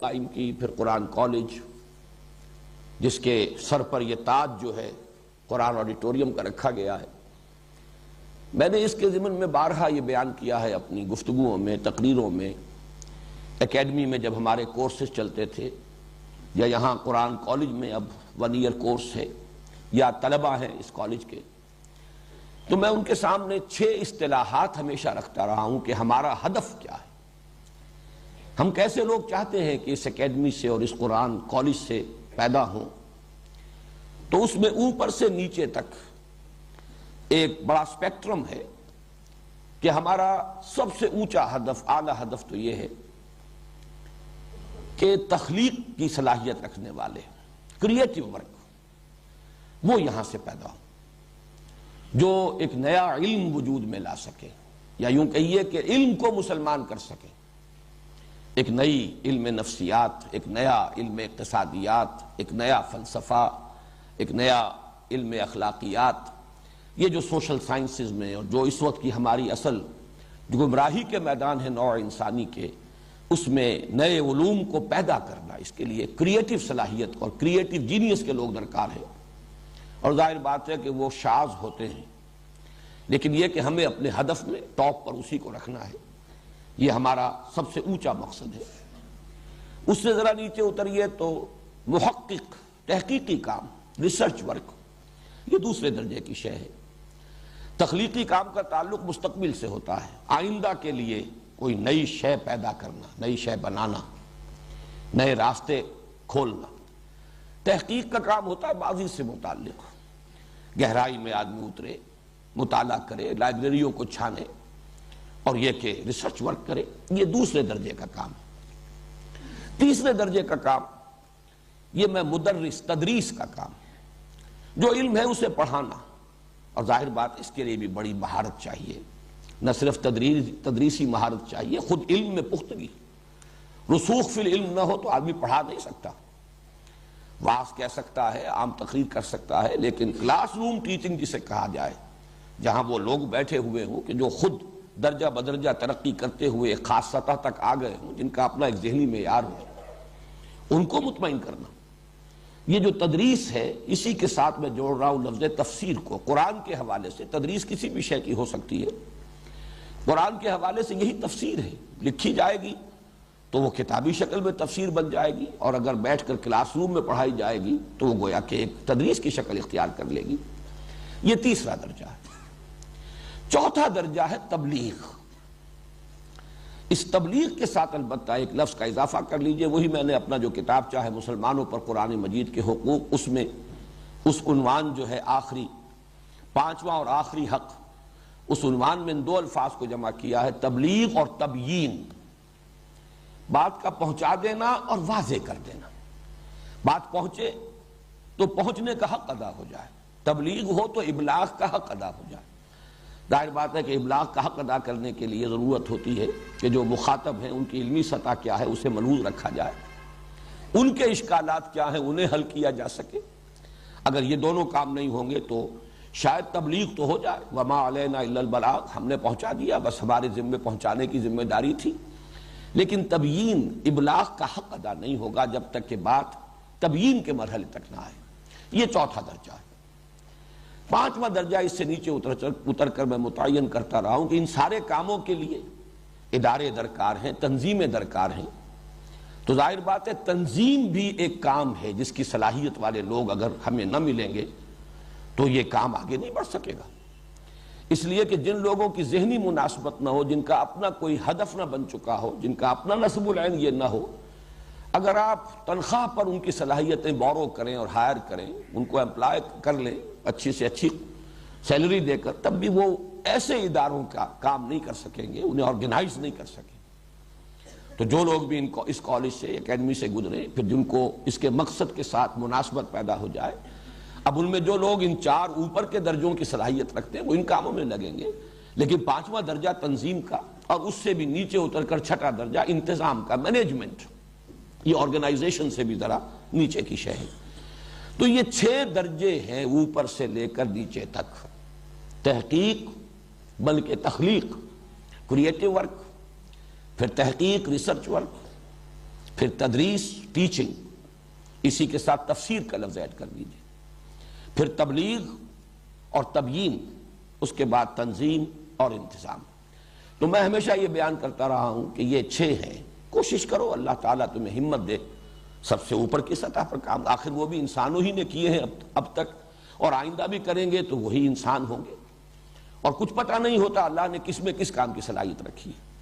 قائم کی، پھر قرآن کالج جس کے سر پر یہ تاج جو ہے قرآن آڈیٹوریم کا رکھا گیا ہے۔ میں نے اس کے ضمن میں بارہا یہ بیان کیا ہے اپنی گفتگوؤں میں، تقریروں میں، اکیڈمی میں جب ہمارے کورسز چلتے تھے، یا یہاں قرآن کالج میں اب 1 ایئر کورس ہے، یا طلبہ ہیں اس کالج کے، تو میں ان کے سامنے 6 اصطلاحات ہمیشہ رکھتا رہا ہوں کہ ہمارا ہدف کیا ہے، ہم کیسے لوگ چاہتے ہیں کہ اس اکیڈمی سے اور اس قرآن کالج سے پیدا ہوں۔ تو اس میں اوپر سے نیچے تک ایک بڑا اسپیکٹرم ہے کہ ہمارا سب سے اونچا ہدف، اعلیٰ ہدف تو یہ ہے کہ تخلیق کی صلاحیت رکھنے والے، کریٹیو ورک، وہ یہاں سے پیدا ہو، جو ایک نیا علم وجود میں لا سکے، یا یوں کہیے کہ علم کو مسلمان کر سکے، ایک نئی علم نفسیات، ایک نیا علم اقتصادیات، ایک نیا فلسفہ، ایک نیا علم اخلاقیات، یہ جو سوشل سائنسز میں اور جو اس وقت کی ہماری اصل جو گمراہی کے میدان ہے نوع انسانی کے، اس میں نئے علوم کو پیدا کرنا، اس کے لیے کریٹیو صلاحیت اور کریٹیو جینیس کے لوگ درکار ہیں۔ اور ظاہر بات ہے کہ وہ شاذ ہوتے ہیں، لیکن یہ کہ ہمیں اپنے ہدف میں ٹاپ پر اسی کو رکھنا ہے، یہ ہمارا سب سے اونچا مقصد ہے۔ اس سے ذرا نیچے اتریے تو محقق، تحقیقی کام، ریسرچ ورک، یہ دوسرے درجے کی شے ہے۔ تخلیقی کام کا تعلق مستقبل سے ہوتا ہے، آئندہ کے لیے کوئی نئی شے پیدا کرنا، نئی شے بنانا، نئے راستے کھولنا۔ تحقیق کا کام ہوتا ہے ماضی سے متعلق، گہرائی میں آدمی اترے، مطالعہ کرے، لائبریریوں کو چھانے، اور یہ کہ ریسرچ ورک کرے، یہ دوسرے درجے کا کام ہے۔ تیسرے درجے کا کام، یہ میں مدرس، تدریس کا کام، جو علم ہے اسے پڑھانا، اور ظاہر بات اس کے لیے بھی بڑی مہارت چاہیے، نہ صرف تدریسی مہارت چاہیے، خود علم میں پختگی، رسوخ فی العلم نہ ہو تو آدمی پڑھا نہیں سکتا، واعظ کہہ سکتا ہے، عام تقریر کر سکتا ہے، لیکن کلاس روم ٹیچنگ جسے کہا جائے، جہاں وہ لوگ بیٹھے ہوئے ہوں کہ جو خود درجہ بدرجہ ترقی کرتے ہوئے ایک خاص سطح تک آ گئے ہوں، جن کا اپنا ایک ذہنی معیار ہو، ان کو مطمئن کرنا، یہ جو تدریس ہے، اسی کے ساتھ میں جوڑ رہا ہوں لفظ تفسیر کو۔ قرآن کے حوالے سے تدریس کسی بھی شے کی ہو سکتی ہے، قرآن کے حوالے سے یہی تفسیر ہے، لکھی جائے گی تو وہ کتابی شکل میں تفسیر بن جائے گی، اور اگر بیٹھ کر کلاس روم میں پڑھائی جائے گی تو وہ گویا کہ ایک تدریس کی شکل اختیار کر لے گی۔ یہ تیسرا درجہ ہے۔ چوتھا درجہ ہے تبلیغ۔ اس تبلیغ کے ساتھ البتہ ایک لفظ کا اضافہ کر لیجئے، وہی میں نے اپنا جو کتاب چاہے مسلمانوں پر قرآن مجید کے حقوق، اس میں اس عنوان جو ہے آخری، 5واں اور آخری حق، اس عنوان میں ان 2 الفاظ کو جمع کیا ہے، تبلیغ اور تبیین، بات کا پہنچا دینا اور واضح کر دینا، بات پہنچے تو پہنچنے کا حق ادا ہو جائے، تبلیغ ہو تو ابلاغ کا حق ادا ہو جائے۔ ظاہر بات ہے کہ ابلاغ کا حق ادا کرنے کے لیے ضرورت ہوتی ہے کہ جو مخاطب ہیں ان کی علمی سطح کیا ہے اسے ملحوظ رکھا جائے، ان کے اشکالات کیا ہیں انہیں حل کیا جا سکے۔ اگر یہ دونوں کام نہیں ہوں گے تو شاید تبلیغ تو ہو جائے، وما علینا الا البلاغ، ہم نے پہنچا دیا، بس ہمارے ذمے پہنچانے کی ذمہ داری تھی، لیکن تبیین، ابلاغ کا حق ادا نہیں ہوگا جب تک کہ بات تبیین کے مرحلے تک نہ آئے۔ یہ چوتھا درجہ ہے۔ 5واں درجہ اس سے نیچے اتر کر میں متعین کرتا رہا ہوں کہ ان سارے کاموں کے لیے ادارے درکار ہیں، تنظیمیں درکار ہیں۔ تو ظاہر بات ہے تنظیم بھی ایک کام ہے جس کی صلاحیت والے لوگ اگر ہمیں نہ ملیں گے تو یہ کام آگے نہیں بڑھ سکے گا، اس لیے کہ جن لوگوں کی ذہنی مناسبت نہ ہو، جن کا اپنا کوئی ہدف نہ بن چکا ہو، جن کا اپنا نصب العین یہ نہ ہو، اگر آپ تنخواہ پر ان کی صلاحیتیں بورو کریں اور ہائر کریں، ان کو امپلائی کر لیں اچھی سے اچھی سیلری دے کر، تب بھی وہ ایسے اداروں کا کام نہیں کر سکیں گے، انہیں آرگنائز نہیں کر سکیں۔ تو جو لوگ بھی اس کالج سے، اکیڈمی سے گزرے، پھر جن کو اس کے مقصد کے ساتھ مناسبت پیدا ہو جائے، اب ان میں جو لوگ ان 4 اوپر کے درجوں کی صلاحیت رکھتے ہیں وہ ان کاموں میں لگیں گے، لیکن 5واں درجہ تنظیم کا، اور اس سے بھی نیچے اتر کر 6واں درجہ انتظام کا، مینجمنٹ، یہ آرگنائزیشن سے بھی ذرا نیچے کی شے ہے۔ تو یہ 6 درجے ہیں اوپر سے لے کر نیچے تک، تحقیق بلکہ تخلیق، کریٹیو ورک، پھر تحقیق، ریسرچ ورک، پھر تدریس ٹیچنگ، اسی کے ساتھ تفسیر کا لفظ ایڈ کر دیجئے، پھر تبلیغ اور تبیین، اس کے بعد تنظیم اور انتظام۔ تو میں ہمیشہ یہ بیان کرتا رہا ہوں کہ یہ 6 ہیں، کوشش کرو، اللہ تعالیٰ تمہیں ہمت دے سب سے اوپر کی سطح پر کام، آخر وہ بھی انسانوں ہی نے کیے ہیں اب تک، اور آئندہ بھی کریں گے تو وہی انسان ہوں گے، اور کچھ پتہ نہیں ہوتا اللہ نے کس میں کس کام کی صلاحیت رکھی ہے۔